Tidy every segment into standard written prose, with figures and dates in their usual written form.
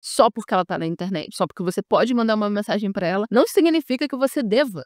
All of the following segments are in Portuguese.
só porque ela tá na internet, só porque você pode mandar uma mensagem pra ela, não significa que você deva.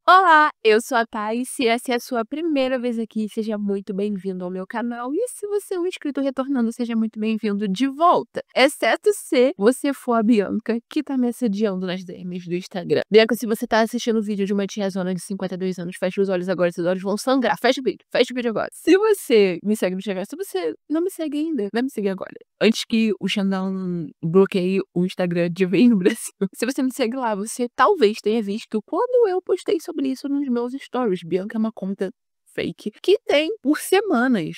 Olá, eu sou a Thay, se essa é a sua primeira vez aqui, seja muito bem-vindo ao meu canal, e se você é um inscrito retornando, seja muito bem-vindo de volta, exceto se você for a Bianca, que tá me assediando nas DMs do Instagram. Bianca, se você tá assistindo o vídeo de uma tiazona de 52 anos, fecha os olhos agora, seus olhos vão sangrar, fecha o vídeo agora. Se você me segue no Instagram, se você não me segue ainda, vai me seguir agora, antes que o Xandão bloqueie o Instagram de vez no Brasil. Se você me segue lá, você talvez tenha visto quando eu postei sobre isso nos meus stories. Bianca é uma conta fake que tem, por semanas,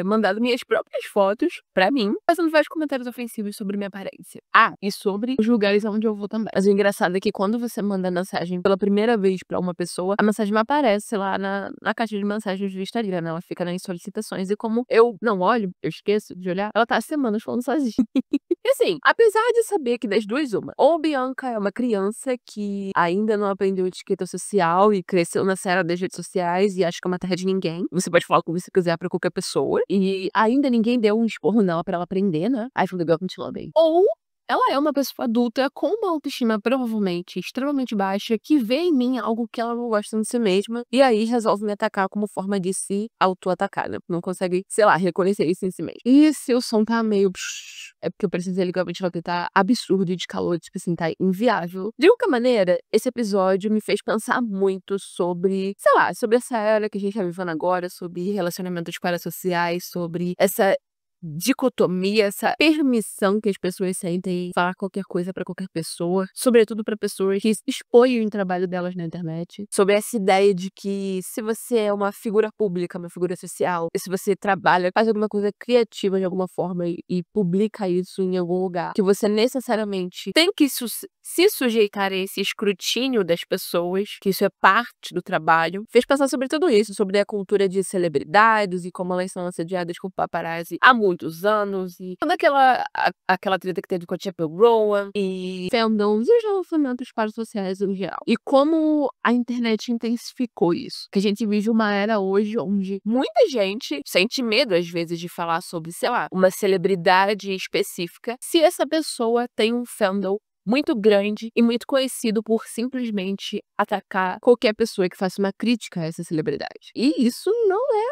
mandado minhas próprias fotos pra mim, fazendo vários comentários ofensivos sobre minha aparência. Ah, e sobre os lugares onde eu vou também. Mas o engraçado é que quando você manda mensagem pela primeira vez pra uma pessoa, a mensagem não aparece lá na caixa de mensagens do Instagram, né? Ela fica nas solicitações. E como eu não olho, eu esqueço de olhar, ela tá há semanas falando sozinha. E assim, apesar de saber que das duas uma, ou Bianca é uma criança que ainda não aprendeu etiqueta social e cresceu nessa era das redes sociais e acha que é uma terra de ninguém, você pode falar o que você quiser pra qualquer pessoa, e ainda ninguém deu um esporro nela pra ela aprender, né? I feel the girl continua bem. Ou ela é uma pessoa adulta com uma autoestima provavelmente extremamente baixa, que vê em mim algo que ela não gosta de si mesma, e aí resolve me atacar como forma de se auto-atacar, né? Não consegue, sei lá, reconhecer isso em si mesmo. E se o som tá meio... é porque eu precisei ligar o ventilador, tá absurdo de calor, tipo assim, tá inviável. De qualquer maneira, esse episódio me fez pensar muito sobre, sei lá, sobre essa era que a gente tá vivendo agora, sobre relacionamentos parasociais, sobre essa dicotomia, essa permissão que as pessoas sentem em falar qualquer coisa pra qualquer pessoa, sobretudo pra pessoas que expõem o trabalho delas na internet, sobre essa ideia de que se você é uma figura pública, uma figura social, e se você trabalha, faz alguma coisa criativa de alguma forma e publica isso em algum lugar, que você necessariamente tem que se sujeitar a esse escrutínio das pessoas, que isso é parte do trabalho, fez pensar sobre tudo isso, sobre a cultura de celebridades e como elas são assediadas por paparazzi há muitos anos, e toda aquela treta que teve com a Chappell Rowan, e fandoms e os relacionamentos parasociais em geral. E como a internet intensificou isso. Que a gente vive uma era hoje onde muita gente sente medo, às vezes, de falar sobre, sei lá, uma celebridade específica, se essa pessoa tem um fandom muito grande e muito conhecido por simplesmente atacar qualquer pessoa que faça uma crítica a essa celebridade. E isso não é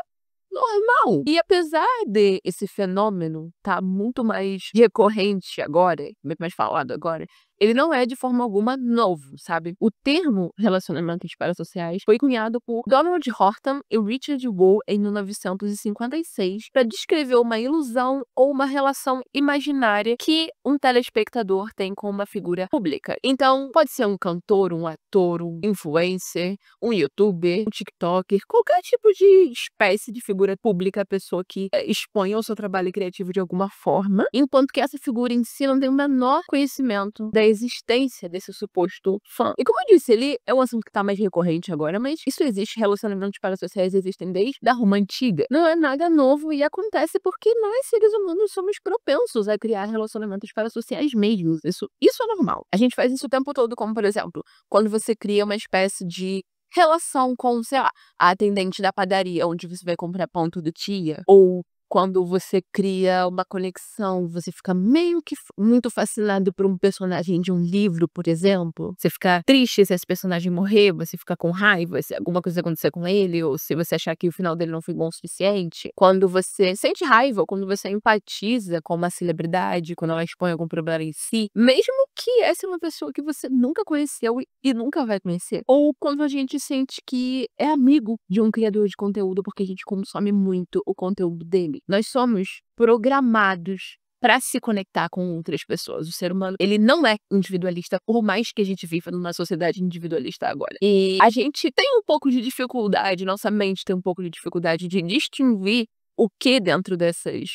normal. E apesar de esse fenômeno tá muito mais recorrente agora, muito mais falado agora, ele não é de forma alguma novo, sabe? O termo relacionamentos parasociais foi cunhado por Donald Horton e Richard Rohr em 1956 para descrever uma ilusão ou uma relação imaginária que um telespectador tem com uma figura pública. Então, pode ser um cantor, um ator, um influencer, um youtuber, um tiktoker, qualquer tipo de espécie de figura pública, pessoa que expõe o seu trabalho criativo de alguma forma, enquanto que essa figura em si não tem o menor conhecimento da existência desse suposto fã. E como eu disse, ele é um assunto que tá mais recorrente agora, mas isso existe, relacionamentos parasociais existem desde a Roma Antiga. Não é nada novo e acontece porque nós, seres humanos, somos propensos a criar relacionamentos parasociais mesmo. Isso é normal. A gente faz isso o tempo todo, como, por exemplo, quando você cria uma espécie de relação com, sei lá, a atendente da padaria, onde você vai comprar pão todo dia, ou quando você cria uma conexão, você fica meio que muito fascinado por um personagem de um livro, por exemplo. Você fica triste se esse personagem morrer, você fica com raiva se alguma coisa acontecer com ele, ou se você achar que o final dele não foi bom o suficiente. Quando você sente raiva, ou quando você empatiza com uma celebridade, quando ela expõe algum problema em si, mesmo que essa é uma pessoa que você nunca conheceu e nunca vai conhecer. Ou quando a gente sente que é amigo de um criador de conteúdo porque a gente consome muito o conteúdo dele. Nós somos programados para se conectar com outras pessoas. O ser humano, ele não é individualista, por mais que a gente viva numa sociedade individualista agora. E a gente tem um pouco de dificuldade, nossa mente tem um pouco de dificuldade de distinguir o que dentro dessas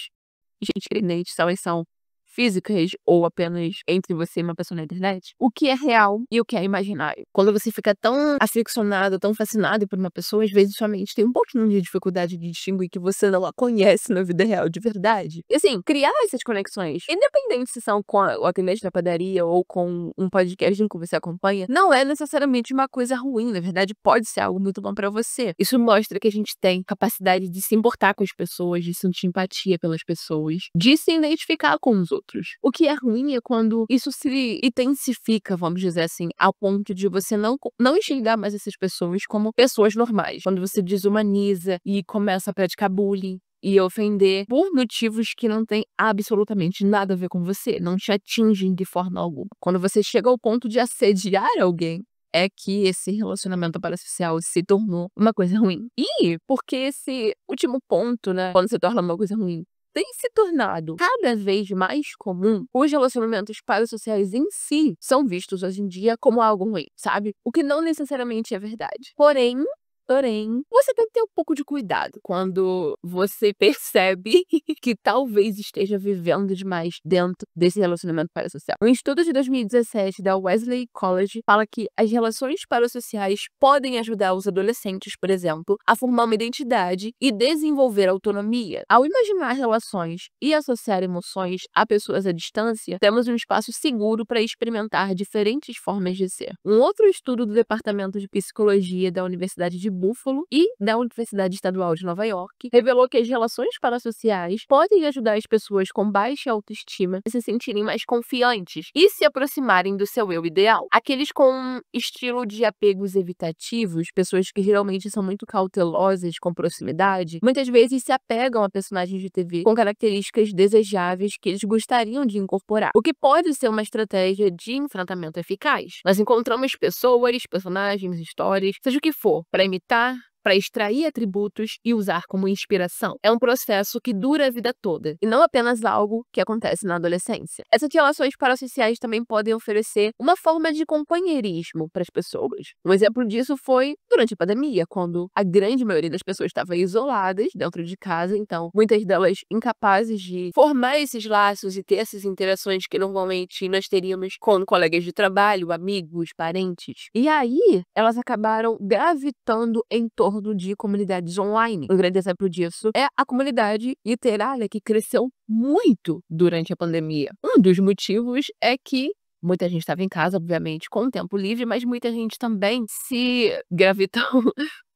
gente, elas são físicas ou apenas entre você e uma pessoa na internet, o que é real e o que é imaginário. Quando você fica tão aficionado, tão fascinado por uma pessoa, às vezes sua mente tem um pouquinho de dificuldade de distinguir que você não a conhece na vida real de verdade. E assim, criar essas conexões, independente se são com o atendente da padaria ou com um podcast que você acompanha, não é necessariamente uma coisa ruim, na verdade pode ser algo muito bom pra você. Isso mostra que a gente tem capacidade de se importar com as pessoas, de sentir empatia pelas pessoas, de se identificar com os outros. O que é ruim é quando isso se intensifica, vamos dizer assim, ao ponto de você não enxergar mais essas pessoas como pessoas normais. Quando você desumaniza e começa a praticar bullying e ofender por motivos que não têm absolutamente nada a ver com você, não te atingem de forma alguma. Quando você chega ao ponto de assediar alguém, é que esse relacionamento parasocial se tornou uma coisa ruim. E porque esse último ponto, né, quando se torna uma coisa ruim, tem se tornado cada vez mais comum, os relacionamentos parasociais em si são vistos hoje em dia como algo ruim, sabe? O que não necessariamente é verdade. Porém, você tem que ter um pouco de cuidado quando você percebe que talvez esteja vivendo demais dentro desse relacionamento parasocial. Um estudo de 2017 da Wesley College fala que as relações parasociais podem ajudar os adolescentes, por exemplo, a formar uma identidade e desenvolver autonomia. Ao imaginar relações e associar emoções a pessoas à distância, temos um espaço seguro para experimentar diferentes formas de ser. Um outro estudo do Departamento de Psicologia da Universidade de Buffalo e da Universidade Estadual de Nova York revelou que as relações parasociais podem ajudar as pessoas com baixa autoestima a se sentirem mais confiantes e se aproximarem do seu eu ideal. Aqueles com um estilo de apegos evitativos, pessoas que geralmente são muito cautelosas com proximidade, muitas vezes se apegam a personagens de TV com características desejáveis que eles gostariam de incorporar, o que pode ser uma estratégia de enfrentamento eficaz. Nós encontramos pessoas, personagens, histórias, seja o que for, para imitar, para extrair atributos e usar como inspiração. É um processo que dura a vida toda, e não apenas algo que acontece na adolescência. Essas relações parasociais também podem oferecer uma forma de companheirismo para as pessoas. Um exemplo disso foi durante a pandemia, quando a grande maioria das pessoas estava isoladas dentro de casa, então muitas delas incapazes de formar esses laços e ter essas interações que normalmente nós teríamos com colegas de trabalho, amigos, parentes. E aí, elas acabaram gravitando em torno de comunidades online. Um grande exemplo disso é a comunidade literária, que cresceu muito durante a pandemia. Um dos motivos é que muita gente estava em casa, obviamente, com tempo livre, mas muita gente também se gravitou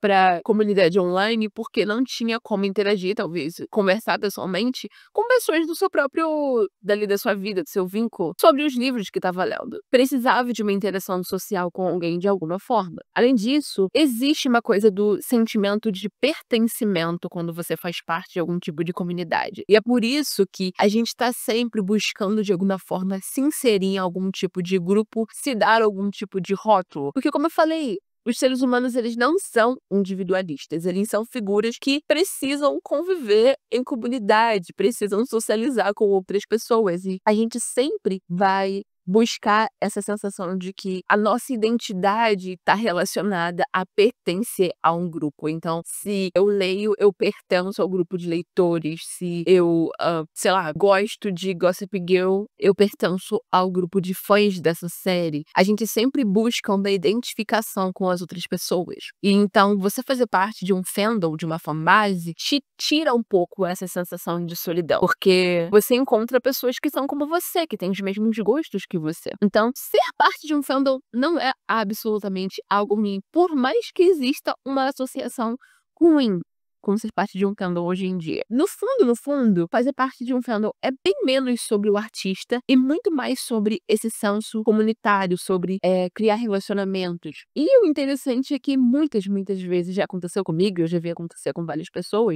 para comunidade online porque não tinha como interagir, talvez conversar pessoalmente com pessoas do seu próprio, da sua vida, do seu vínculo, sobre os livros que estava lendo. Precisava de uma interação social com alguém de alguma forma. Além disso, existe uma coisa do sentimento de pertencimento quando você faz parte de algum tipo de comunidade. E é por isso que a gente está sempre buscando, de alguma forma, se inserir em algum tipo de grupo, se dar algum tipo de rótulo. Porque, como eu falei, os seres humanos, eles não são individualistas, eles são figuras que precisam conviver em comunidade, precisam socializar com outras pessoas. E a gente sempre vai buscar essa sensação de que a nossa identidade está relacionada a pertencer a um grupo. Então, se eu leio, eu pertenço ao grupo de leitores. Se eu, sei lá, gosto de Gossip Girl, eu pertenço ao grupo de fãs dessa série. A gente sempre busca uma identificação com as outras pessoas. E então, você fazer parte de um fandom, de uma fanbase, te tira um pouco essa sensação de solidão. Porque você encontra pessoas que são como você, que têm os mesmos gostos que você. Então, ser parte de um fandom não é absolutamente algo ruim, por mais que exista uma associação ruim com ser parte de um fandom hoje em dia. No fundo, fazer parte de um fandom é bem menos sobre o artista e muito mais sobre esse senso comunitário, sobre criar relacionamentos. E o interessante é que muitas vezes já aconteceu comigo, eu já vi acontecer com várias pessoas,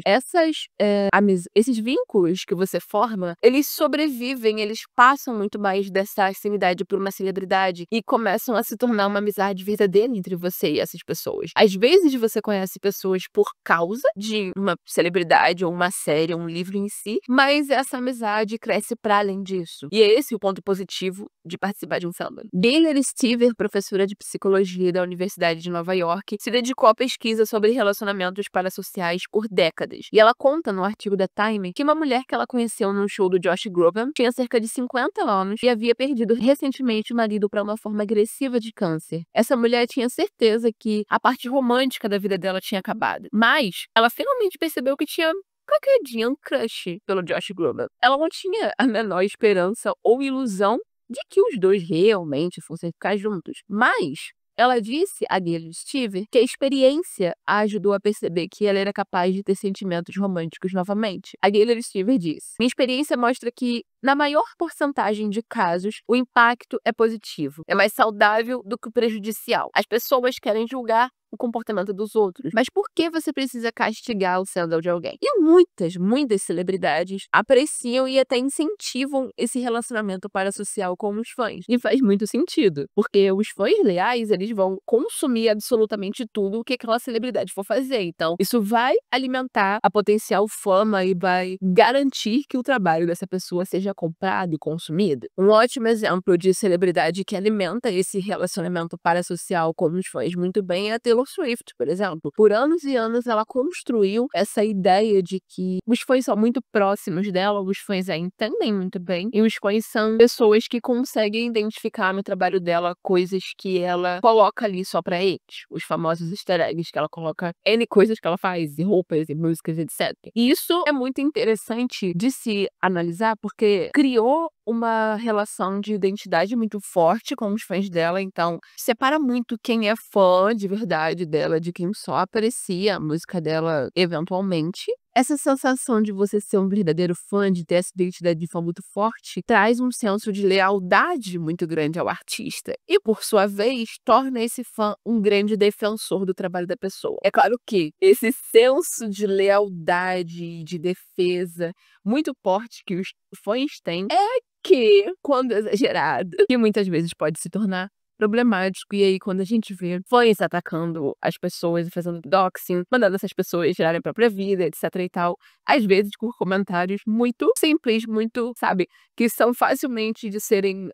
esses vínculos que você forma, eles sobrevivem, eles passam muito mais dessa afinidade por uma celebridade e começam a se tornar uma amizade verdadeira entre você e essas pessoas. Às vezes você conhece pessoas por causa de de uma celebridade ou uma série ou um livro em si, mas essa amizade cresce para além disso. E é esse o ponto positivo de participar de um fandom. Gayle Stiver, professora de psicologia da Universidade de Nova York, se dedicou à pesquisa sobre relacionamentos parasociais por décadas. E ela conta no artigo da Time que uma mulher que ela conheceu num show do Josh Groban tinha cerca de 50 anos e havia perdido recentemente o marido para uma forma agressiva de câncer. Essa mulher tinha certeza que a parte romântica da vida dela tinha acabado, mas ela finalmente percebeu que tinha qualquer dia um crush pelo Josh Groban. Ela não tinha a menor esperança ou ilusão de que os dois realmente fossem ficar juntos, mas ela disse a Gayle Stiver que a experiência a ajudou a perceber que ela era capaz de ter sentimentos românticos novamente. A Gayle Stiver disse: "Minha experiência mostra que, na maior porcentagem de casos, o impacto é positivo. É mais saudável do que prejudicial. As pessoas querem julgar o comportamento dos outros. Mas por que você precisa castigar o fandom de alguém?" E muitas celebridades apreciam e até incentivam esse relacionamento parasocial com os fãs. E faz muito sentido, porque os fãs leais, eles vão consumir absolutamente tudo o que aquela celebridade for fazer. Então, isso vai alimentar a potencial fama e vai garantir que o trabalho dessa pessoa seja comprado e consumido. Um ótimo exemplo de celebridade que alimenta esse relacionamento parasocial com os fãs muito bem é a Taylor Swift, por exemplo. Por anos e anos ela construiu essa ideia de que os fãs são muito próximos dela, os fãs a entendem muito bem, e os fãs são pessoas que conseguem identificar no trabalho dela coisas que ela coloca ali só pra eles. Os famosos easter eggs que ela coloca, N coisas que ela faz, e roupas, e músicas, etc. E isso é muito interessante de se analisar, porque criou uma relação de identidade muito forte com os fãs dela, então separa muito quem é fã de verdade dela de quem só aprecia a música dela eventualmente. Essa sensação de você ser um verdadeiro fã, de ter essa identidade de fã muito forte, traz um senso de lealdade muito grande ao artista. E, por sua vez, torna esse fã um grande defensor do trabalho da pessoa. É claro que esse senso de lealdade e de defesa muito forte que os fãs têm é que, quando exagerado, que muitas vezes pode se tornar problemático. E aí, quando a gente vê fãs atacando as pessoas e fazendo doxing, mandando essas pessoas tirarem a própria vida, etc e tal, às vezes por comentários muito simples, muito, sabe, que são facilmente de serem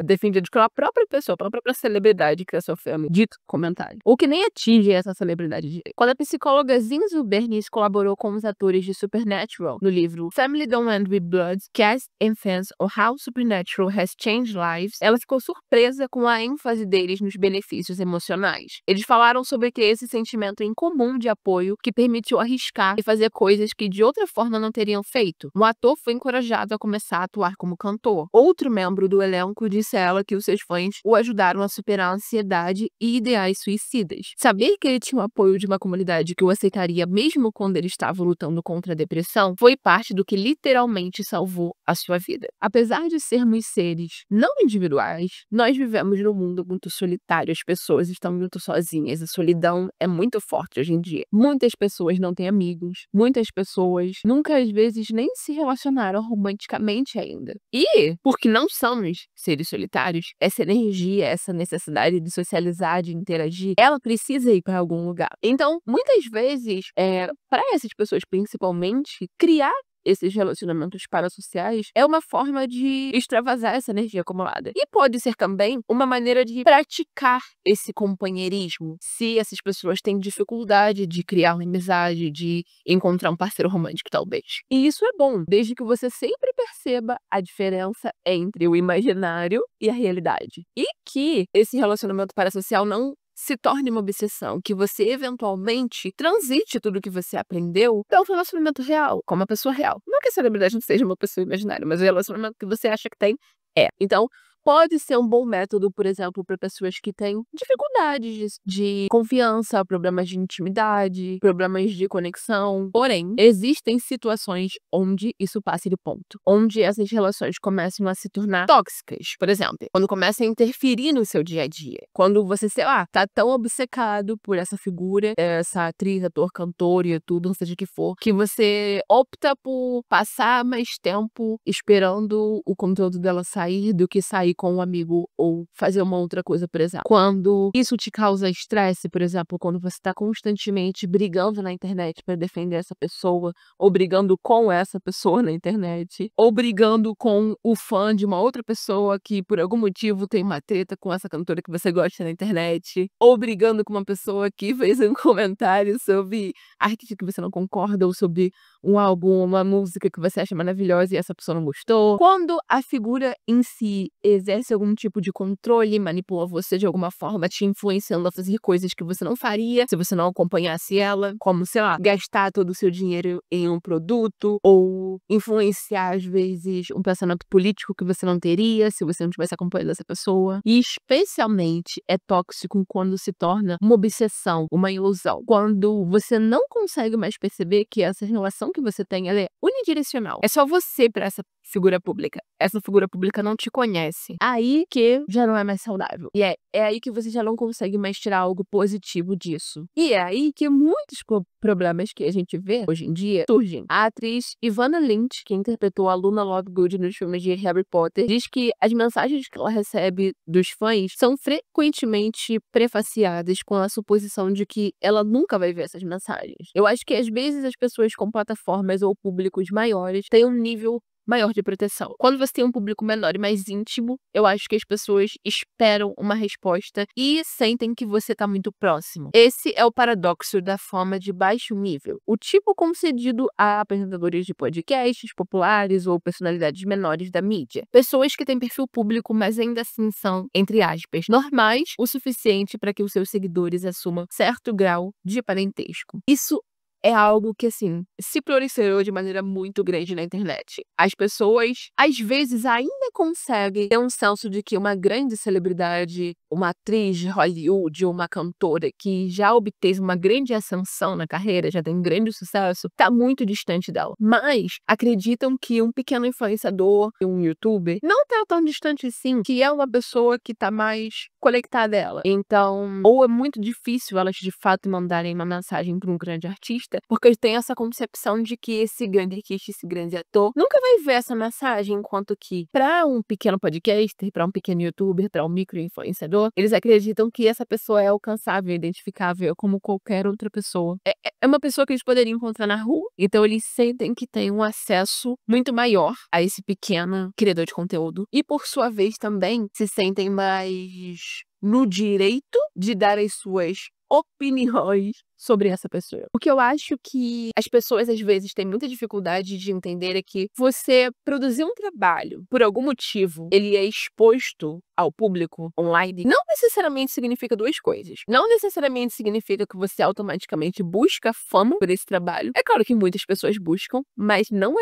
defendidos pela própria pessoa, pela própria celebridade que é sua fama, dito comentário. Ou que nem atinge essa celebridade direito. Quando a psicóloga Zinzu Bernice colaborou com os atores de Supernatural no livro Family Don't End with Blood, Cast and Fans or How Supernatural Has Changed Lives, ela ficou surpresa com a ênfase deles nos benefícios emocionais. Eles falaram sobre ter esse sentimento incomum de apoio que permitiu arriscar e fazer coisas que de outra forma não teriam feito. Um ator foi encorajado a começar a atuar como cantor. Outro membro do elenco disse a ela que os seus fãs o ajudaram a superar a ansiedade e ideais suicidas. Saber que ele tinha o apoio de uma comunidade que o aceitaria mesmo quando ele estava lutando contra a depressão foi parte do que literalmente salvou a sua vida. Apesar de sermos seres não individuais, nós vivemos num mundo muito solitário, as pessoas estão muito sozinhas, a solidão é muito forte hoje em dia. Muitas pessoas não têm amigos, muitas pessoas nunca às vezes nem se relacionaram romanticamente ainda. E, porque não somos seres solitários, essa energia, essa necessidade de socializar, de interagir, ela precisa ir para algum lugar. Então, muitas vezes, para essas pessoas principalmente, criar esses relacionamentos parasociais é uma forma de extravasar essa energia acumulada. E pode ser também uma maneira de praticar esse companheirismo, se essas pessoas têm dificuldade de criar uma amizade, de encontrar um parceiro romântico, talvez. E isso é bom, desde que você sempre perceba a diferença entre o imaginário e a realidade. E que esse relacionamento parasocial não se torne uma obsessão, que você eventualmente transite tudo que você aprendeu para um relacionamento real, com uma pessoa real. Não que a celebridade não seja uma pessoa imaginária, mas o relacionamento que você acha que tem é. Então, pode ser um bom método, por exemplo, para pessoas que têm dificuldades de confiança, problemas de intimidade, problemas de conexão. Porém, existem situações onde isso passa de ponto, onde essas relações começam a se tornar tóxicas. Por exemplo, quando começa a interferir no seu dia a dia. Quando você, sei lá, tá tão obcecado por essa figura, essa atriz, ator, cantor e tudo, não seja o que for, que você opta por passar mais tempo esperando o conteúdo dela sair do que sair sair com um amigo ou fazer uma outra coisa, por exemplo. Quando isso te causa estresse, por exemplo, quando você tá constantemente brigando na internet pra defender essa pessoa, ou brigando com essa pessoa na internet, ou brigando com o fã de uma outra pessoa que por algum motivo tem uma treta com essa cantora que você gosta na internet, ou brigando com uma pessoa que fez um comentário sobre artista que você não concorda, ou sobre um álbum, uma música que você acha maravilhosa e essa pessoa não gostou. Quando a figura em si exerce algum tipo de controle, manipula você de alguma forma, te influenciando a fazer coisas que você não faria se você não acompanhasse ela, como, sei lá, gastar todo o seu dinheiro em um produto, ou influenciar, às vezes, um pensamento político que você não teria se você não tivesse acompanhando essa pessoa. E especialmente é tóxico quando se torna uma obsessão, uma ilusão. Quando você não consegue mais perceber que essa relação que você tem, ela é unidirecional. É só você para essa figura pública. Essa figura pública não te conhece. Aí que já não é mais saudável. E é aí que você já não consegue mais tirar algo positivo disso. E é aí que muitos problemas que a gente vê hoje em dia surgem. A atriz Ivana Lynch, que interpretou a Luna Lovegood nos filmes de Harry Potter, diz que as mensagens que ela recebe dos fãs são frequentemente prefaciadas com a suposição de que ela nunca vai ver essas mensagens. Eu acho que às vezes as pessoas com plataformas ou públicos maiores têm um nível maior de proteção. Quando você tem um público menor e mais íntimo, eu acho que as pessoas esperam uma resposta e sentem que você tá muito próximo. Esse é o paradoxo da fama de baixo nível. O tipo concedido a apresentadores de podcasts populares ou personalidades menores da mídia. Pessoas que têm perfil público, mas ainda assim são, entre aspas, normais o suficiente para que os seus seguidores assumam certo grau de parentesco. Isso é algo que, assim, se proliferou de maneira muito grande na internet. As pessoas, às vezes, ainda conseguem ter um senso de que uma grande celebridade, uma atriz de Hollywood ou uma cantora que já obteve uma grande ascensão na carreira, já tem um grande sucesso, tá muito distante dela. Mas acreditam que um pequeno influenciador, um youtuber, não tá tão distante assim, que é uma pessoa que tá mais conectada a ela. Então, ou é muito difícil elas de fato mandarem uma mensagem para um grande artista, porque tem essa concepção de que esse grande artista, esse grande ator, nunca vai ver essa mensagem, enquanto que para um pequeno podcaster, para um pequeno youtuber, para um micro-influenciador, eles acreditam que essa pessoa é alcançável, identificável como qualquer outra pessoa. É uma pessoa que eles poderiam encontrar na rua, então eles sentem que tem um acesso muito maior a esse pequeno criador de conteúdo. E por sua vez também se sentem mais no direito de dar as suas opiniões sobre essa pessoa. O que eu acho que as pessoas às vezes têm muita dificuldade de entender é que você produzir um trabalho, por algum motivo, ele é exposto ao público online, não necessariamente significa duas coisas. Não necessariamente significa que você automaticamente busca fama por esse trabalho. É claro que muitas pessoas buscam, mas não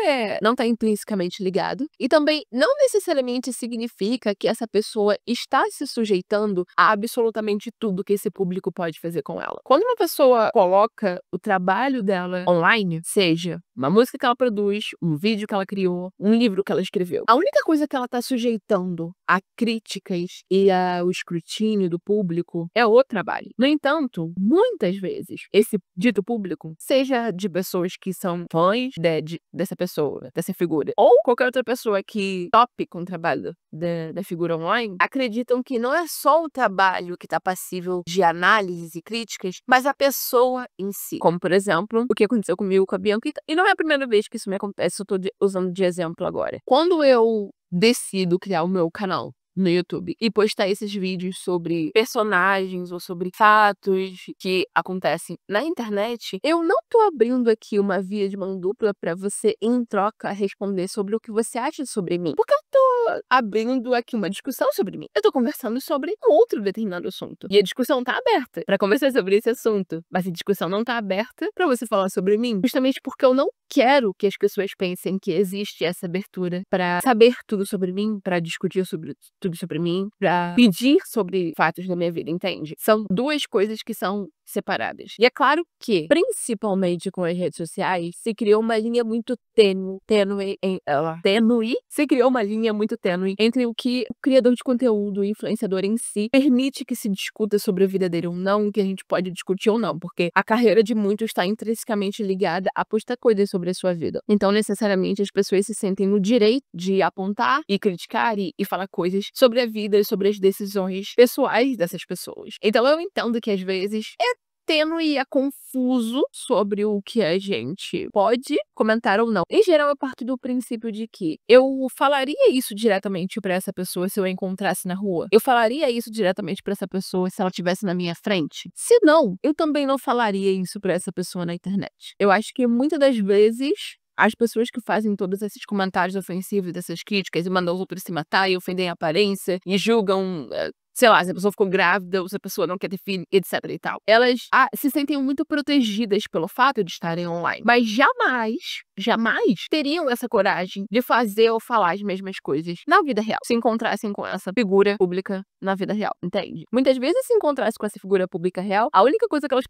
tá intrinsecamente ligado. E também não necessariamente significa que essa pessoa está se sujeitando a absolutamente tudo que esse público pode fazer com ela. Quando uma pessoa coloca o trabalho dela online, seja uma música que ela produz, um vídeo que ela criou, um livro que ela escreveu, a única coisa que ela está sujeitando a críticas e ao escrutínio do público é o trabalho. No entanto, muitas vezes, esse dito público, seja de pessoas que são fãs dessa pessoa, dessa figura, ou qualquer outra pessoa que tope com o trabalho da figura online, acreditam que não é só o trabalho que está passível de análises e críticas, mas a pessoa em si. Como, por exemplo, o que aconteceu comigo com a Bianca. E não é a primeira vez que isso me acontece, eu tô usando de exemplo agora. Quando eu decido criar o meu canal no YouTube e postar esses vídeos sobre personagens ou sobre fatos que acontecem na internet, eu não tô abrindo aqui uma via de mão dupla pra você, em troca, responder sobre o que você acha sobre mim. Porque eu tô abrindo aqui uma discussão sobre mim. Eu tô conversando sobre um outro determinado assunto. E a discussão tá aberta pra conversar sobre esse assunto. Mas a discussão não tá aberta pra você falar sobre mim. Justamente porque eu não quero que as pessoas pensem que existe essa abertura pra saber tudo sobre mim, pra discutir sobre tudo sobre mim, pra pedir sobre fatos da minha vida, entende? São duas coisas que são separadas. E é claro que, principalmente com as redes sociais, se criou uma linha muito se criou uma linha muito tênue entre o que o criador de conteúdo, o influenciador em si, permite que se discuta sobre a vida dele ou não, o que a gente pode discutir ou não, porque a carreira de muitos está intrinsecamente ligada a postar coisas sobre a sua vida. Então, necessariamente, as pessoas se sentem no direito de apontar e criticar e falar coisas sobre a vida e sobre as decisões pessoais dessas pessoas. Então, eu entendo que, às vezes, é tênue e é confuso sobre o que a gente pode comentar ou não. Em geral, eu parto do princípio de que eu falaria isso diretamente pra essa pessoa se eu a encontrasse na rua. Eu falaria isso diretamente pra essa pessoa se ela estivesse na minha frente. Se não, eu também não falaria isso pra essa pessoa na internet. Eu acho que muitas das vezes as pessoas que fazem todos esses comentários ofensivos, dessas críticas, e mandam os outros se matar, e ofendem a aparência, e julgam, sei lá, se a pessoa ficou grávida, ou se a pessoa não quer ter filho, etc e tal. Elas se sentem muito protegidas pelo fato de estarem online. Mas jamais teriam essa coragem de fazer ou falar as mesmas coisas na vida real, se encontrassem com essa figura pública na vida real, entende? Muitas vezes, se encontrassem com essa figura pública real, a única coisa que elas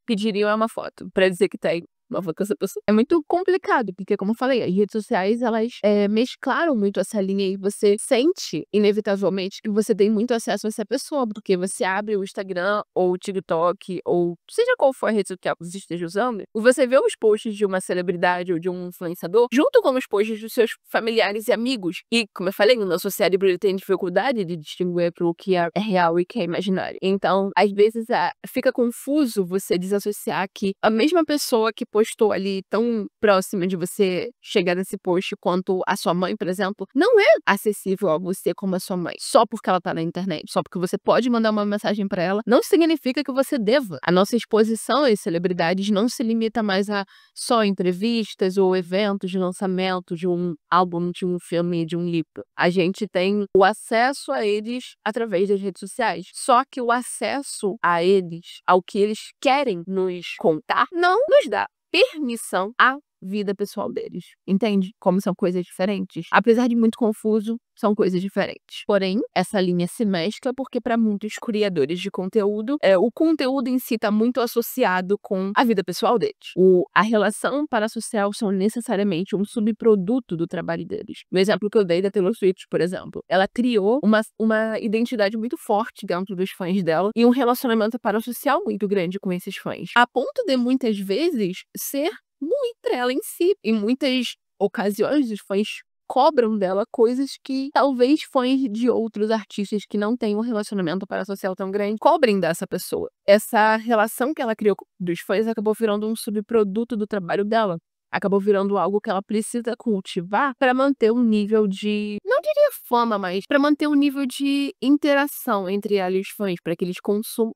pediriam é uma foto, pra dizer que tem uma foto com essa pessoa. É muito complicado, porque, como eu falei, as redes sociais, elas mesclaram muito essa linha e você sente, inevitavelmente, que você tem muito acesso a essa pessoa, porque você abre o Instagram ou o TikTok, ou seja qual for a rede social que você esteja usando, e você vê os posts de uma celebridade ou de um influenciador, junto com os posts dos seus familiares e amigos. E, como eu falei, o nosso cérebro ele tem dificuldade de distinguir pelo que é real e que é imaginário. Então, às vezes, fica confuso você desassociar que a mesma pessoa que postou ali tão próxima de você chegar nesse post quanto a sua mãe, por exemplo, não é acessível a você como a sua mãe, só porque ela tá na internet, só porque você pode mandar uma mensagem pra ela, não significa que você deva. A nossa exposição às celebridades não se limita mais a só entrevistas ou eventos de lançamento de um álbum, de um filme, de um livro. A gente tem o acesso a eles através das redes sociais. Só que o acesso a eles, ao que eles querem nos contar, não nos dá permissão à vida pessoal deles. Entende? Como são coisas diferentes. Apesar de muito confuso, são coisas diferentes. Porém, essa linha se mescla porque para muitos criadores de conteúdo, o conteúdo em si está muito associado com a vida pessoal deles. A relação parasocial são necessariamente um subproduto do trabalho deles. No exemplo que eu dei da Taylor Swift, por exemplo, ela criou uma identidade muito forte dentro dos fãs dela e um relacionamento parasocial muito grande com esses fãs. A ponto de, muitas vezes, ser muito ela em si. Em muitas ocasiões, os fãs cobram dela coisas que talvez fãs de outros artistas que não têm um relacionamento parasocial tão grande cobrem dessa pessoa. Essa relação que ela criou dos fãs acabou virando um subproduto do trabalho dela. Acabou virando algo que ela precisa cultivar para manter um nível de, não diria fama, mas para manter um nível de interação entre ela e os fãs, para que eles continuem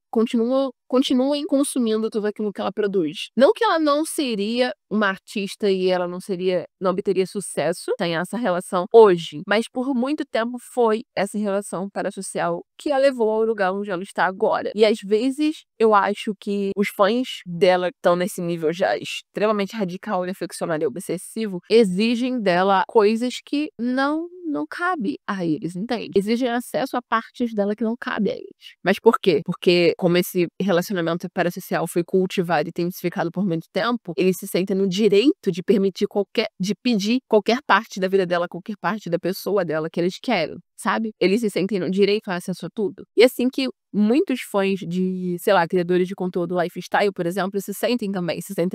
consumindo tudo aquilo que ela produz. Não que ela não seria uma artista e ela não obteria sucesso, tem essa relação hoje, mas por muito tempo foi essa relação parasocial que a levou ao lugar onde ela está agora. E às vezes eu acho que os fãs dela que estão nesse nível já extremamente radical, reflexionário e obsessivo, exigem dela coisas que não cabe a eles, entende? Exigem acesso a partes dela que não cabe a eles. Mas por quê? Porque como esse relacionamento parasocial foi cultivado e intensificado por muito tempo, eles se sentem no direito de pedir qualquer parte da vida dela, qualquer parte da pessoa dela que eles querem, sabe? Eles se sentem no direito a acesso a tudo. E assim que muitos fãs de, sei lá, criadores de conteúdo lifestyle, por exemplo, se sentem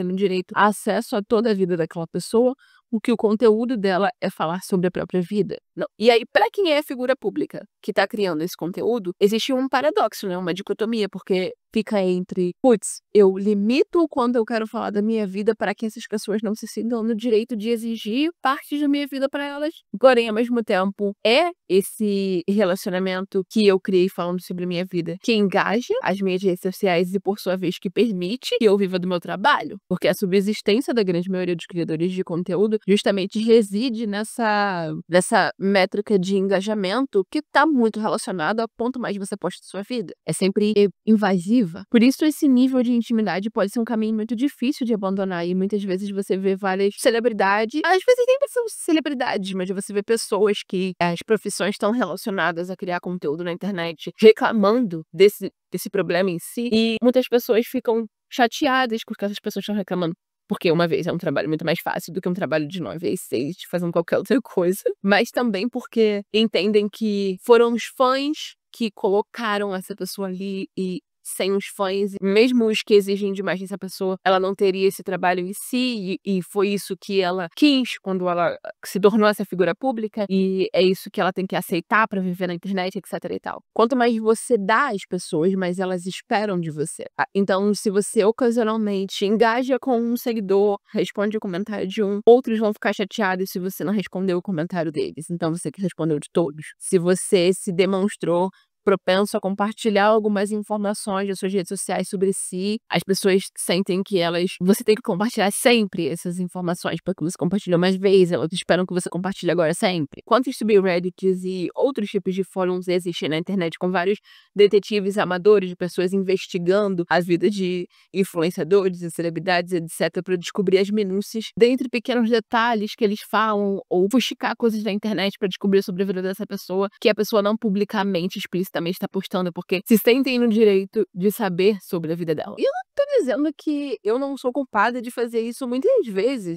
no direito a acesso a toda a vida daquela pessoa, o que o conteúdo dela é falar sobre a própria vida. Não. E aí, para quem é figura pública que tá criando esse conteúdo, existe um paradoxo, né? Uma dicotomia, porque fica entre, putz, eu limito quando eu quero falar da minha vida para que essas pessoas não se sintam no direito de exigir partes da minha vida para elas. Porém, ao mesmo tempo, é esse relacionamento que eu criei falando sobre a minha vida que engaja as minhas redes sociais e, por sua vez, que permite que eu viva do meu trabalho. Porque a subsistência da grande maioria dos criadores de conteúdo justamente reside nessa métrica de engajamento que tá muito relacionado a ponto mais você posta sua vida. É sempre invasiva. Por isso, esse nível de intimidade pode ser um caminho muito difícil de abandonar. E muitas vezes você vê várias celebridades, às vezes nem são celebridades, mas você vê pessoas que as profissões estão relacionadas a criar conteúdo na internet, reclamando desse problema em si. E muitas pessoas ficam chateadas porque essas pessoas estão reclamando. Porque uma vez é um trabalho muito mais fácil do que um trabalho de 9 às 6, fazendo qualquer outra coisa. Mas também porque entendem que foram os fãs que colocaram essa pessoa ali e sem os fãs, mesmo os que exigem demais dessa pessoa, ela não teria esse trabalho em si, e foi isso que ela quis quando ela se tornou essa figura pública, e é isso que ela tem que aceitar pra viver na internet, etc e tal. Quanto mais você dá às pessoas, mais elas esperam de você. Então, se você ocasionalmente engaja com um seguidor, responde o comentário de um, outros vão ficar chateados se você não respondeu o comentário deles. Então, você que respondeu de todos. Se você se demonstrou propenso a compartilhar algumas informações das suas redes sociais sobre si, as pessoas sentem que você tem que compartilhar sempre essas informações, porque você compartilhou mais vezes, elas esperam que você compartilhe agora sempre. Quantos subreddits e outros tipos de fóruns existem na internet com vários detetives amadores, de pessoas investigando a vida de influenciadores e celebridades, etc, para descobrir as minúcias dentre pequenos detalhes que eles falam, ou fuxicar coisas da internet para descobrir sobre a vida dessa pessoa, que a pessoa não publicamente, explicitamente está postando, porque se sentem no direito de saber sobre a vida dela. E eu não tô dizendo que eu não sou culpada de fazer isso muitas vezes.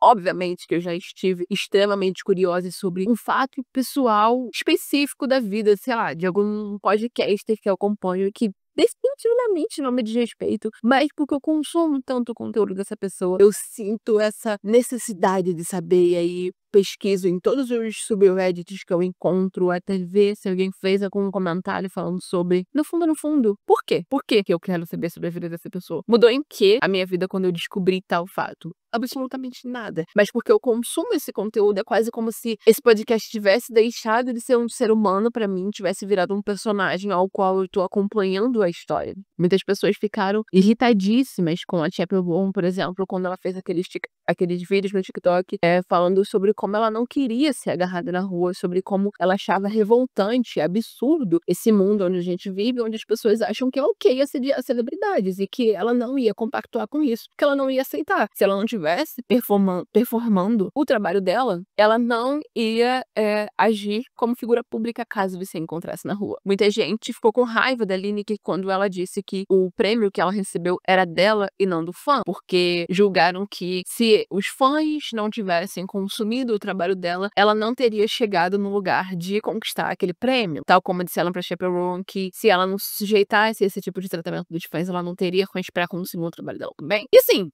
Obviamente que eu já estive extremamente curiosa sobre um fato pessoal específico da vida, sei lá, de algum podcaster que eu acompanho que definitivamente não me diz respeito, mas porque eu consumo tanto o conteúdo dessa pessoa, eu sinto essa necessidade de saber, e aí pesquiso em todos os subreddits que eu encontro até ver se alguém fez algum comentário falando sobre. No fundo, por quê? Por que eu quero saber sobre a vida dessa pessoa? Mudou em quê a minha vida quando eu descobri tal fato? Absolutamente nada. Mas porque eu consumo esse conteúdo, é quase como se esse podcast tivesse deixado de ser um ser humano pra mim, tivesse virado um personagem ao qual eu tô acompanhando a história. Muitas pessoas ficaram irritadíssimas com a Chappell Bloom, por exemplo, quando ela fez aqueles vídeos no TikTok falando sobre como ela não queria ser agarrada na rua, sobre como ela achava revoltante, absurdo esse mundo onde a gente vive, onde as pessoas acham que é ok assediar celebridades e que ela não ia compactuar com isso, que ela não ia aceitar. Se ela não tivesse performando o trabalho dela, ela não ia agir como figura pública caso você encontrasse na rua. Muita gente ficou com raiva da Lineker quando ela disse que o prêmio que ela recebeu era dela e não do fã, porque julgaram que se os fãs não tivessem consumido o trabalho dela, ela não teria chegado no lugar de conquistar aquele prêmio. Tal como disseram pra Chappell Roan que se ela não se sujeitasse a esse tipo de tratamento dos fãs, ela não teria condições pra consumir o trabalho dela também. E assim,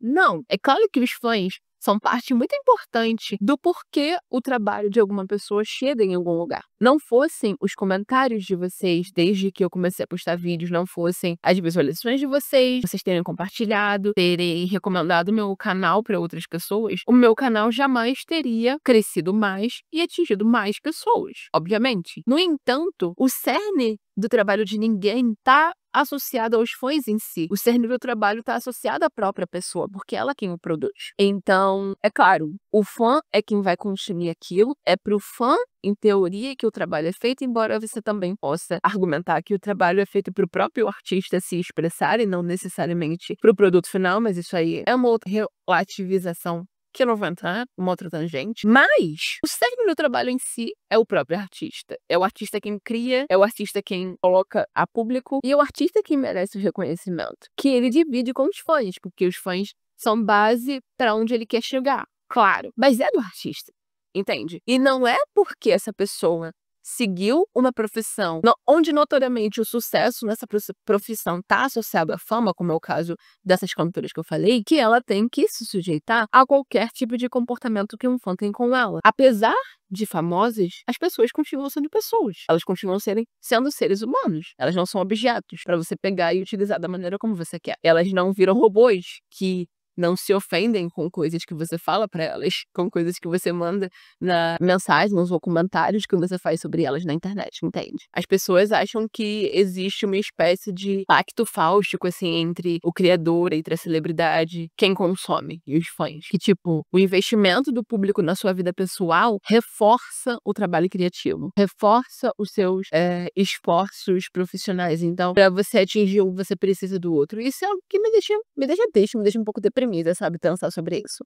não, é claro que os fãs são parte muito importante do porquê o trabalho de alguma pessoa chega em algum lugar. Não fossem os comentários de vocês, desde que eu comecei a postar vídeos, não fossem as visualizações de vocês terem compartilhado, terem recomendado meu canal para outras pessoas, o meu canal jamais teria crescido mais e atingido mais pessoas, obviamente. No entanto, o cerne do trabalho de ninguém tá associado aos fãs em si. O cerne do trabalho está associado à própria pessoa, porque ela é quem o produz. Então, é claro, o fã é quem vai consumir aquilo, é pro fã, em teoria, que o trabalho é feito, embora você também possa argumentar que o trabalho é feito pro próprio artista se expressar e não necessariamente pro produto final, mas isso aí é uma outra relativização que eu não vou entrar, uma outra tangente, mas o cerne do trabalho em si é o próprio artista. É o artista quem cria, é o artista quem coloca a público, e é o artista quem merece o reconhecimento, que ele divide com os fãs, porque os fãs são base para onde ele quer chegar, claro, mas é do artista, entende? E não é porque essa pessoa seguiu uma profissão onde notoriamente o sucesso nessa profissão está associado à fama, como é o caso dessas cantoras que eu falei, que ela tem que se sujeitar a qualquer tipo de comportamento que um fã tem com ela. Apesar de famosas, as pessoas continuam sendo pessoas. Elas continuam sendo seres humanos. Elas não são objetos para você pegar e utilizar da maneira como você quer. Elas não viram robôs que não se ofendem com coisas que você fala pra elas, com coisas que você manda na mensagens ou comentários que você faz sobre elas na internet, entende? As pessoas acham que existe uma espécie de pacto fáustico, assim, entre o criador, entre a celebridade, quem consome e os fãs. Que, tipo, o investimento do público na sua vida pessoal reforça o trabalho criativo, reforça os seus esforços profissionais. Então, pra você atingir um, você precisa do outro. Isso é algo que me deixa um pouco deprimida, sabe, pensar sobre isso.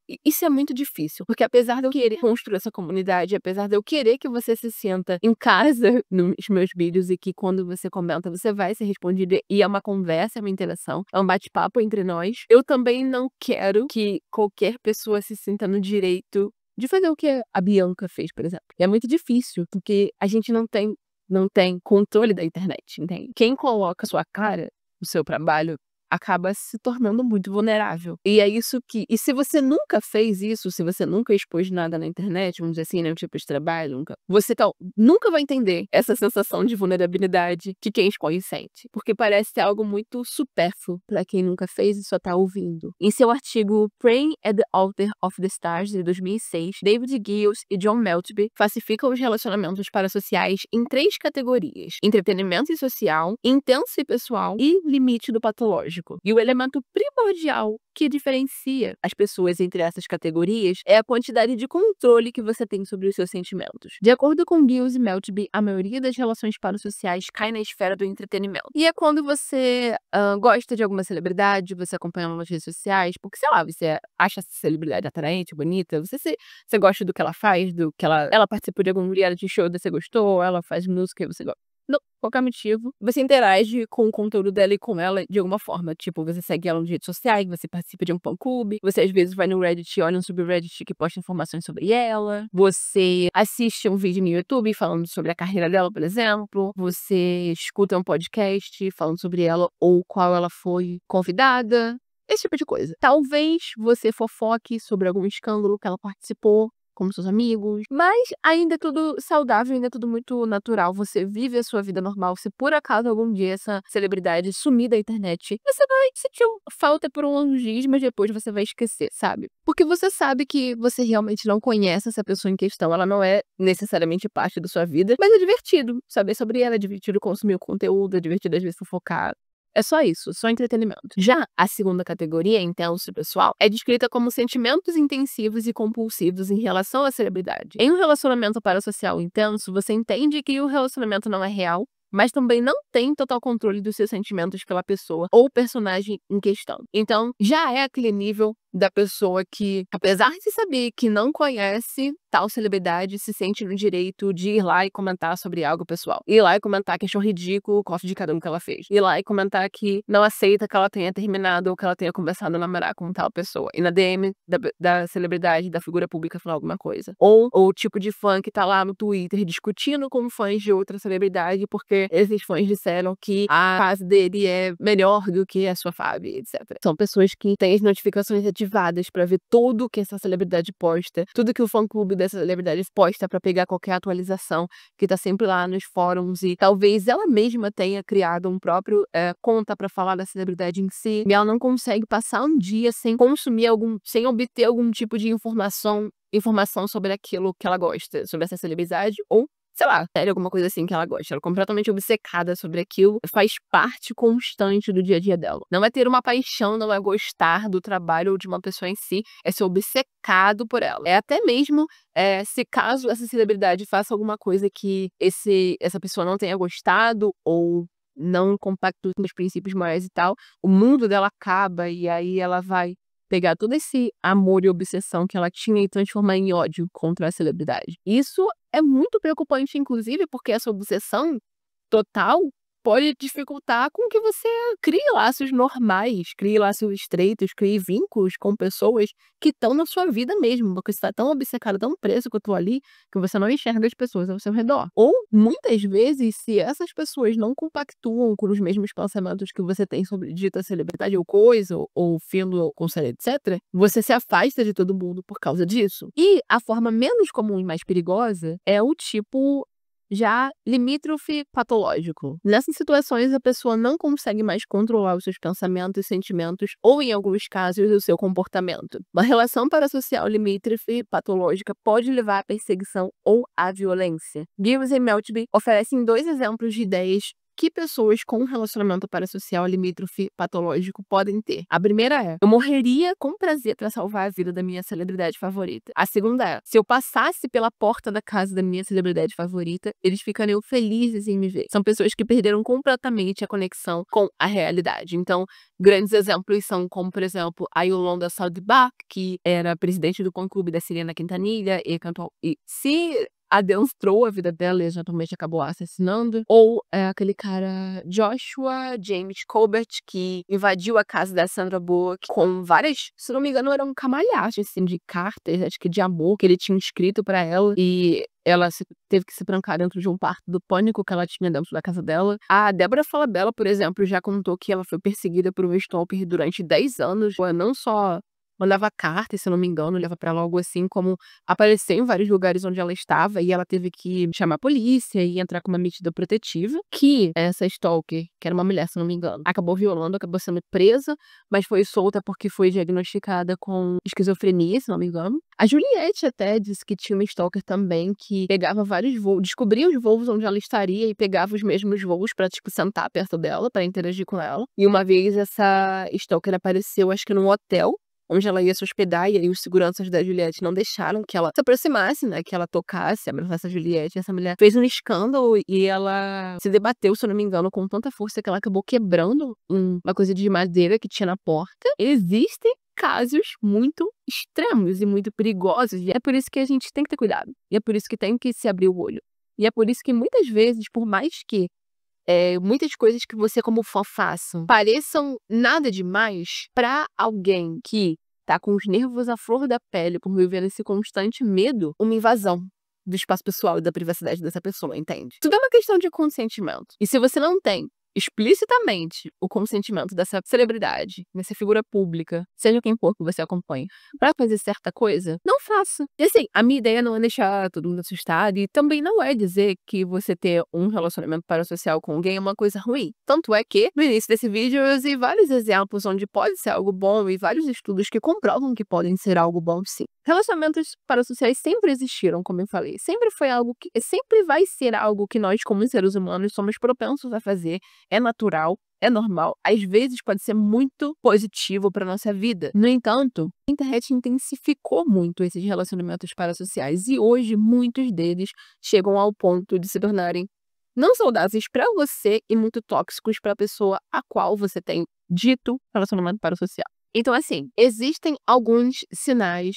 E isso é muito difícil, porque apesar de eu querer construir essa comunidade, apesar de eu querer que você se sinta em casa nos meus vídeos e que quando você comenta você vai ser respondido e é uma conversa, é uma interação, é um bate-papo entre nós, eu também não quero que qualquer pessoa se sinta no direito de fazer o que a Bianca fez, por exemplo. E é muito difícil, porque a gente não tem controle da internet, entende? Quem coloca a sua cara, o seu trabalho, acaba se tornando muito vulnerável. E é isso que... E se você nunca fez isso, se você nunca expôs nada na internet, vamos dizer assim, nenhum tipo de trabalho, você nunca vai entender essa sensação de vulnerabilidade que quem expõe sente. Porque parece ser algo muito supérfluo pra quem nunca fez e só tá ouvindo. Em seu artigo Praying at the Altar of the Stars, de 2006, David Giles e John Meltby classificam os relacionamentos parasociais em 3 categorias: entretenimento e social, intenso e pessoal e limite do patológico. E o elemento primordial que diferencia as pessoas entre essas categorias é a quantidade de controle que você tem sobre os seus sentimentos. De acordo com Giles e Meltby, a maioria das relações parasociais cai na esfera do entretenimento. E é quando você gosta de alguma celebridade, você acompanha ela nas redes sociais, porque, sei lá, você acha essa celebridade atraente, bonita, você gosta do que ela faz, do que ela participou de algum reality show, você gostou, ela faz música e você gosta. Não, qualquer motivo, você interage com o conteúdo dela e com ela de alguma forma. Tipo, você segue ela nas redes sociais, você participa de um fã-clube, você às vezes vai no Reddit e olha um subreddit que posta informações sobre ela, você assiste um vídeo no YouTube falando sobre a carreira dela, por exemplo, você escuta um podcast falando sobre ela ou qual ela foi convidada, esse tipo de coisa. Talvez você fofoque sobre algum escândalo que ela participou, como seus amigos, mas ainda é tudo saudável, ainda é tudo muito natural. Você vive a sua vida normal. Se por acaso algum dia essa celebridade sumir da internet, você vai sentir falta por uns dias, mas depois você vai esquecer, sabe? Porque você sabe que você realmente não conhece essa pessoa em questão, ela não é necessariamente parte da sua vida, mas é divertido saber sobre ela, é divertido consumir o conteúdo, é divertido às vezes fofocar. É só isso, só entretenimento. Já a segunda categoria, intenso e pessoal, é descrita como sentimentos intensivos e compulsivos em relação à celebridade. Em um relacionamento parasocial intenso, você entende que o relacionamento não é real, mas também não tem total controle dos seus sentimentos pela pessoa ou personagem em questão. Então, já é aquele nível da pessoa que, apesar de saber que não conhece tal celebridade, se sente no direito de ir lá e comentar sobre algo pessoal. Ir lá e comentar que achou ridículo o corte de cada um que ela fez. Ir lá e comentar que não aceita que ela tenha terminado ou que ela tenha começado a namorar com tal pessoa. E na DM da celebridade, da figura pública, falar alguma coisa. Ou o tipo de fã que tá lá no Twitter discutindo com fãs de outra celebridade porque esses fãs disseram que a fase dele é melhor do que a sua fase, etc. São pessoas que têm as notificações ativadas pra ver tudo que essa celebridade posta, tudo que o fã-clube dessa celebridade posta pra pegar qualquer atualização, que tá sempre lá nos fóruns, e talvez ela mesma tenha criado um próprio conta pra falar da celebridade em si, e ela não consegue passar um dia sem sem obter algum tipo de informação sobre aquilo que ela gosta, sobre essa celebridade, ou sei lá, série, alguma coisa assim que ela gosta. Ela é completamente obcecada sobre aquilo, faz parte constante do dia a dia dela. Não é ter uma paixão, não é gostar do trabalho ou de uma pessoa em si, é ser obcecado por ela. É até mesmo, se caso essa celebridade faça alguma coisa que essa pessoa não tenha gostado ou não compactua com os princípios morais e tal, o mundo dela acaba e aí ela vai pegar todo esse amor e obsessão que ela tinha e transformar em ódio contra a celebridade. Isso é muito preocupante, inclusive, porque essa obsessão total pode dificultar com que você crie laços normais, crie laços estreitos, crie vínculos com pessoas que estão na sua vida mesmo, porque você está tão obcecado, tão preso que eu tô ali, que você não enxerga as pessoas ao seu redor. Ou, muitas vezes, se essas pessoas não compactuam com os mesmos pensamentos que você tem sobre dita celebridade ou coisa, ou filme, ou conselho, etc., você se afasta de todo mundo por causa disso. E a forma menos comum e mais perigosa é o tipo Já limítrofe patológico. Nessas situações, a pessoa não consegue mais controlar os seus pensamentos, sentimentos ou, em alguns casos, o seu comportamento. Uma relação parasocial limítrofe patológica pode levar à perseguição ou à violência. Gibbs e Meltby oferecem 2 exemplos de ideias que pessoas com um relacionamento parasocial limítrofe patológico podem ter. A primeira é: eu morreria com prazer para salvar a vida da minha celebridade favorita. A segunda é: se eu passasse pela porta da casa da minha celebridade favorita, eles ficariam felizes em me ver. São pessoas que perderam completamente a conexão com a realidade. Então, grandes exemplos são como, por exemplo, a Yolanda Saldbach, que era presidente do fã-clube da Selena Quintanilha e cantou e se adentrou a vida dela e eventualmente acabou assassinando. Ou aquele cara Joshua James Colbert, que invadiu a casa da Sandra Bullock com várias, se não me engano, eram camalhagens assim, de cartas, acho que de amor, que ele tinha escrito pra ela. E ela teve que se trancar dentro de um quarto do pânico que ela tinha dentro da casa dela. A Débora Falabella, por exemplo, já contou que ela foi perseguida por um stalker durante 10 anos. Ela não só mandava carta, se eu não me engano, leva pra ela algo assim, como aparecer em vários lugares onde ela estava e ela teve que chamar a polícia e entrar com uma medida protetiva, que essa stalker, que era uma mulher, se não me engano, acabou violando, acabou sendo presa, mas foi solta porque foi diagnosticada com esquizofrenia, se não me engano. A Juliette até disse que tinha uma stalker também que pegava vários voos, descobria os voos onde ela estaria e pegava os mesmos voos pra, tipo, sentar perto dela, pra interagir com ela. E uma vez essa stalker apareceu, acho que num hotel, onde ela ia se hospedar, e aí os seguranças da Juliette não deixaram que ela se aproximasse, né, que ela tocasse, abraçasse a Juliette. Essa mulher fez um escândalo e ela se debateu, se eu não me engano, com tanta força que ela acabou quebrando uma coisa de madeira que tinha na porta. Existem casos muito extremos e muito perigosos, e é por isso que a gente tem que ter cuidado, e é por isso que tem que se abrir o olho. E é por isso que muitas vezes, por mais que muitas coisas que você como fã façam pareçam nada demais, pra alguém que tá com os nervos à flor da pele por viver nesse constante medo, uma invasão do espaço pessoal e da privacidade dessa pessoa, entende? Tudo é uma questão de consentimento. E se você não tem explicitamente o consentimento dessa celebridade, dessa figura pública, seja quem for que você acompanhe, pra fazer certa coisa, não faça. E assim, a minha ideia não é deixar todo mundo assustado e também não é dizer que você ter um relacionamento parasocial com alguém é uma coisa ruim. Tanto é que, no início desse vídeo, eu usei vários exemplos onde pode ser algo bom e vários estudos que comprovam que podem ser algo bom, sim. Relacionamentos parasociais sempre existiram, como eu falei. Sempre foi algo que... sempre vai ser algo que nós, como seres humanos, somos propensos a fazer. É natural, é normal, às vezes pode ser muito positivo para nossa vida. No entanto, a internet intensificou muito esses relacionamentos parasociais e hoje muitos deles chegam ao ponto de se tornarem não saudáveis para você e muito tóxicos para a pessoa a qual você tem dito relacionamento parasocial. Então, assim, existem alguns sinais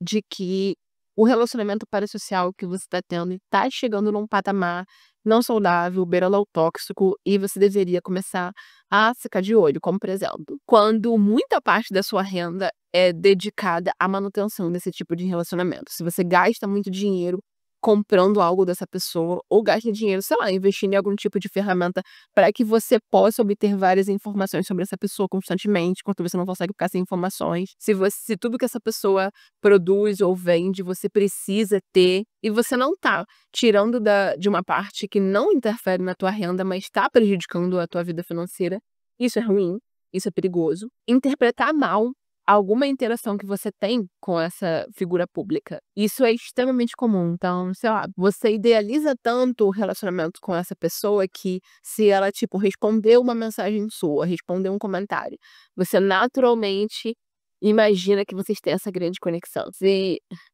de que o relacionamento parasocial que você está tendo está chegando num patamar não saudável, beirando ao tóxico, e você deveria começar a ficar de olho, como por exemplo, quando muita parte da sua renda é dedicada à manutenção desse tipo de relacionamento. Se você gasta muito dinheiro comprando algo dessa pessoa, ou gasta dinheiro, sei lá, investindo em algum tipo de ferramenta para que você possa obter várias informações sobre essa pessoa constantemente, enquanto você não consegue ficar sem informações. Se tudo que essa pessoa produz ou vende, você precisa ter, e você não tá tirando de uma parte que não interfere na tua renda, mas está prejudicando a tua vida financeira, isso é ruim, isso é perigoso. Interpretar mal alguma interação que você tem com essa figura pública. Isso é extremamente comum. Então, sei lá, você idealiza tanto o relacionamento com essa pessoa que se ela, tipo, responder uma mensagem sua, responder um comentário, você naturalmente imagina que vocês têm essa grande conexão.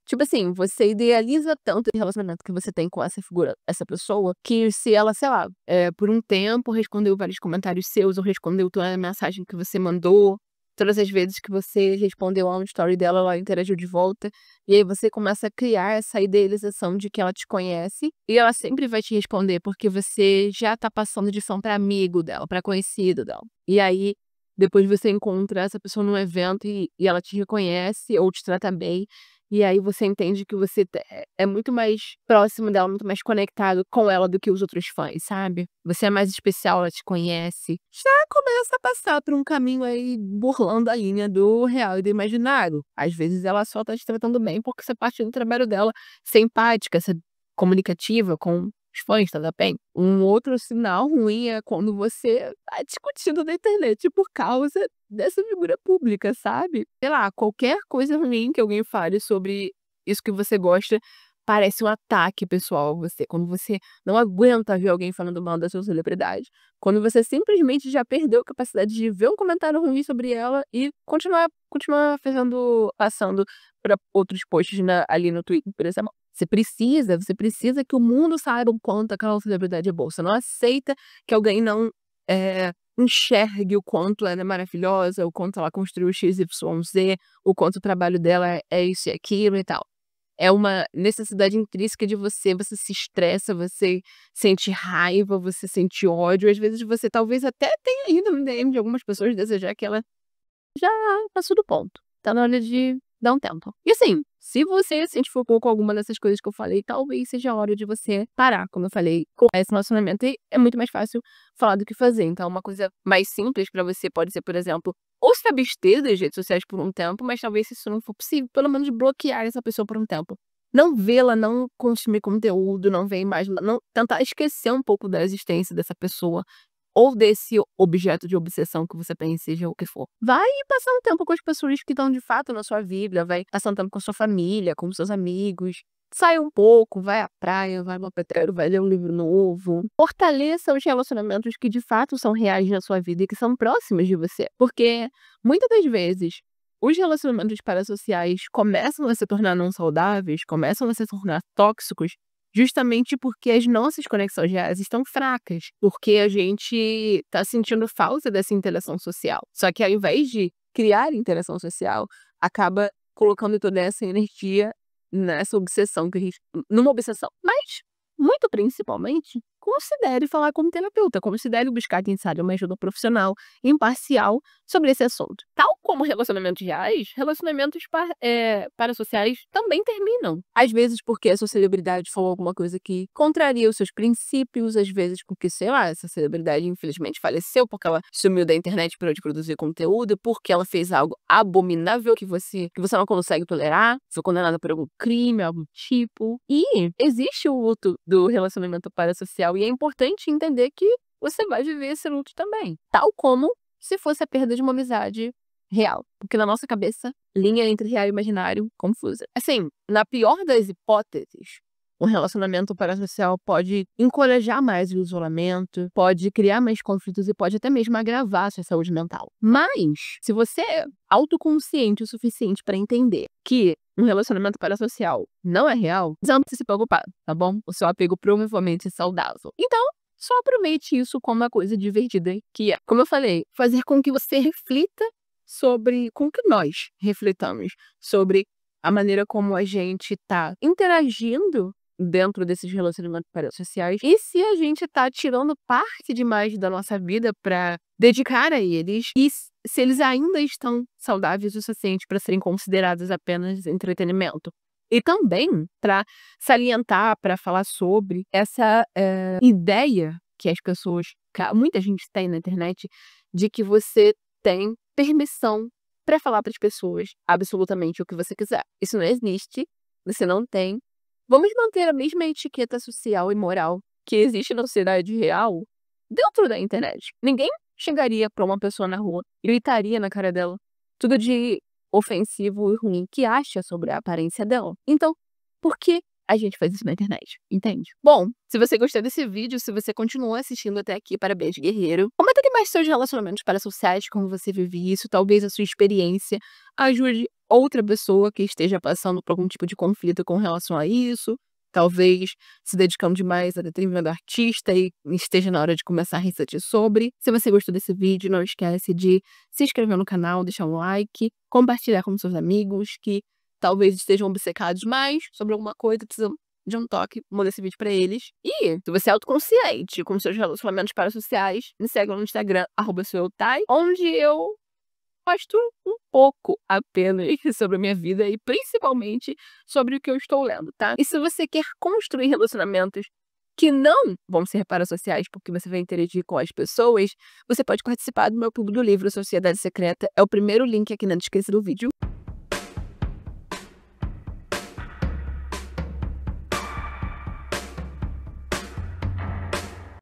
Tipo assim, você idealiza tanto o relacionamento que você tem com essa figura, essa pessoa, que se ela, sei lá, por um tempo respondeu vários comentários seus ou respondeu toda a mensagem que você mandou, todas as vezes que você respondeu a um story dela, ela interagiu de volta. E aí você começa a criar essa idealização de que ela te conhece. E ela sempre vai te responder, porque você já tá passando de fã pra amigo dela, pra conhecido dela. E aí, depois você encontra essa pessoa num evento e ela te reconhece ou te trata bem. E aí você entende que você é muito mais próximo dela, muito mais conectado com ela do que os outros fãs, sabe? Você é mais especial, ela te conhece. Já começa a passar por um caminho aí burlando a linha do real e do imaginário. Às vezes ela só tá te tratando bem porque você parte do trabalho dela ser empática, ser comunicativa com os fãs, tá bem? Um outro sinal ruim é quando você tá discutindo na internet por causa dessa figura pública, sabe? Sei lá, qualquer coisa ruim que alguém fale sobre isso que você gosta parece um ataque pessoal a você. Quando você não aguenta ver alguém falando mal da sua celebridade. Quando você simplesmente já perdeu a capacidade de ver um comentário ruim sobre ela e continuar passando para outros posts ali no Twitter, por exemplo. Você precisa que o mundo saiba o quanto aquela celebridade é boa. Você não aceita que alguém não enxergue o quanto ela é maravilhosa, o quanto ela construiu XYZ, o quanto o trabalho dela é isso e aquilo e tal. É uma necessidade intrínseca de você se estressa, você sente raiva, você sente ódio, às vezes você talvez até tenha ido no DM de algumas pessoas desejar que ela já passou do ponto. Tá na hora de dar um tempo. E assim, se você se identificou com alguma dessas coisas que eu falei, talvez seja a hora de você parar, como eu falei, com esse relacionamento. E é muito mais fácil falar do que fazer. Então, uma coisa mais simples pra você pode ser, por exemplo, ou se abster das redes sociais por um tempo, mas talvez se isso não for possível, pelo menos bloquear essa pessoa por um tempo. Não vê-la, não consumir conteúdo, não ver mais, não tentar esquecer um pouco da existência dessa pessoa ou desse objeto de obsessão que você tem, seja o que for. Vai passar um tempo com as pessoas que estão de fato na sua vida, vai passar um tempo com a sua família, com seus amigos. Sai um pouco, vai à praia, vai no petreiro, vai ler um livro novo. Fortaleça os relacionamentos que de fato são reais na sua vida e que são próximos de você. Porque muitas das vezes os relacionamentos parasociais começam a se tornar não saudáveis, começam a se tornar tóxicos, justamente porque as nossas conexões reais estão fracas, porque a gente tá sentindo falta dessa interação social. Só que ao invés de criar interação social, acaba colocando toda essa energia nessa obsessão que a gente numa obsessão. Mas, muito principalmente, considere falar com um terapeuta, considere buscar, quem sabe, uma ajuda profissional, imparcial, sobre esse assunto. Tal como relacionamentos reais, relacionamentos parasociais também terminam. Às vezes porque a sua celebridade falou alguma coisa que contraria os seus princípios, às vezes porque, sei lá, essa celebridade infelizmente faleceu porque ela sumiu da internet para de produzir conteúdo, porque ela fez algo abominável que você não consegue tolerar, foi condenada por algum crime, algo do tipo. E existe o luto do relacionamento parasocial e é importante entender que você vai viver esse luto também. Tal como se fosse a perda de uma amizade real. Porque na nossa cabeça, linha entre real e imaginário confusa. Assim, na pior das hipóteses, um relacionamento parasocial pode encorajar mais o isolamento, pode criar mais conflitos e pode até mesmo agravar a sua saúde mental. Mas, se você é autoconsciente o suficiente para entender que um relacionamento parasocial não é real, não precisa se preocupar, tá bom? O seu apego provavelmente é saudável. Então, só aproveite isso como uma coisa divertida, que é, como eu falei, fazer com que você reflita com que nós reflitamos sobre a maneira como a gente tá interagindo dentro desses relacionamentos parasociais e se a gente tá tirando parte demais da nossa vida para dedicar a eles e se eles ainda estão saudáveis o suficiente para serem considerados apenas entretenimento. E também para salientar, para falar sobre essa ideia que as pessoas, muita gente tem na internet, de que você tem permissão para falar para as pessoas absolutamente o que você quiser. Isso não existe, você não tem. Vamos manter a mesma etiqueta social e moral que existe na sociedade real dentro da internet. Ninguém chegaria para uma pessoa na rua e gritaria na cara dela tudo de ofensivo e ruim que acha sobre a aparência dela. Então, por que a gente faz isso na internet, entende? Bom, se você gostou desse vídeo, se você continuou assistindo até aqui, parabéns, guerreiro. Comenta aqui mais seus relacionamentos parasociais, como você vive isso, talvez a sua experiência ajude outra pessoa que esteja passando por algum tipo de conflito com relação a isso, talvez se dedicando demais a determinado artista e esteja na hora de começar a refletir sobre. Se você gostou desse vídeo, não esquece de se inscrever no canal, deixar um like, compartilhar com seus amigos que talvez estejam obcecados mais sobre alguma coisa, precisam de um toque, manda esse vídeo pra eles. E se você é autoconsciente com seus relacionamentos parasociais, me segue no Instagram, @sueltai, onde eu posto um pouco apenas sobre a minha vida e principalmente sobre o que eu estou lendo, tá? E se você quer construir relacionamentos que não vão ser parasociais, porque você vai interagir com as pessoas, você pode participar do meu clube do livro Sociedade Secreta. É o primeiro link aqui na descrição do vídeo.